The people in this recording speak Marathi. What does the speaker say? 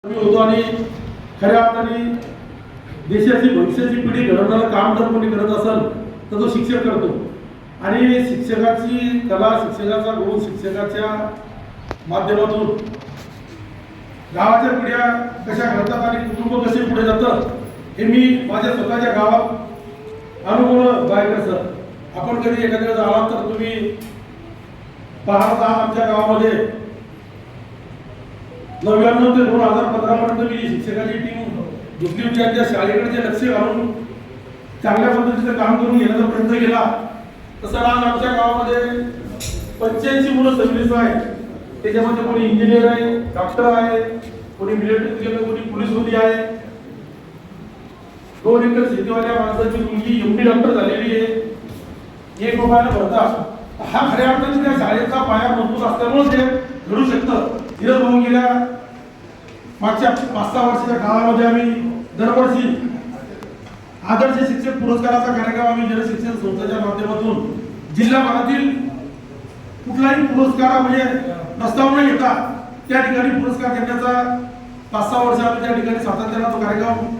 होतो आणि खऱ्या अर्थाने देशाची भविष्याची पिढी घडवण्याचं काम जर कोणी करत असेल तर तो शिक्षक करतो. आणि शिक्षकाची कला, शिक्षकाचा गुण, शिक्षकाच्या माध्यमातून गावाच्या पिढ्या कशा घडतात आणि कुटुंब कसे पुढे जातं हे मी माझ्या स्वतःच्या गावात अनुभव बाहेर सर. आपण कधी एखाद्या आलात तर तुम्ही पाहत आहात आमच्या गावामध्ये 99 ते 2015 पर्यंत मी शिक्षकाची टीम घेतली होती आणि त्या शाळेकडे लक्ष घालून चांगल्या पद्धतीचं काम करून घेण्याचा प्रयत्न केला. तसं आज आमच्या गावामध्ये 85 मुलं सर्व्हिस आहे. त्याच्यामध्ये कोणी इंजिनियर आहे, डॉक्टर आहे, कोणी मिलिटरीत गेलं, कोणी पोलीसमध्ये आहे. 2 एकर शेतीवाल्या माणसाची मुलगी एमडी डॉक्टर झालेली आहे. 1 रुपयाला भरता. हा खऱ्या अर्थाने त्या शाळेचा पाया मजबूत असल्यामुळे ते घडू शकतं. धीरज भाऊ गेल्या मागच्या 5-6 वर्षाच्या काळामध्ये आम्ही दरवर्षी आदर्श शिक्षक पुरस्काराचा कार्यक्रम आम्ही जनशिक्षण संस्थेच्या माध्यमातून जिल्हाभरातील कुठलाही पुरस्कार म्हणजे प्रस्ताव न घेता त्या ठिकाणी पुरस्कार देण्याचा 5-6 वर्ष आम्ही त्या ठिकाणी सातत्याने तो कार्यक्रम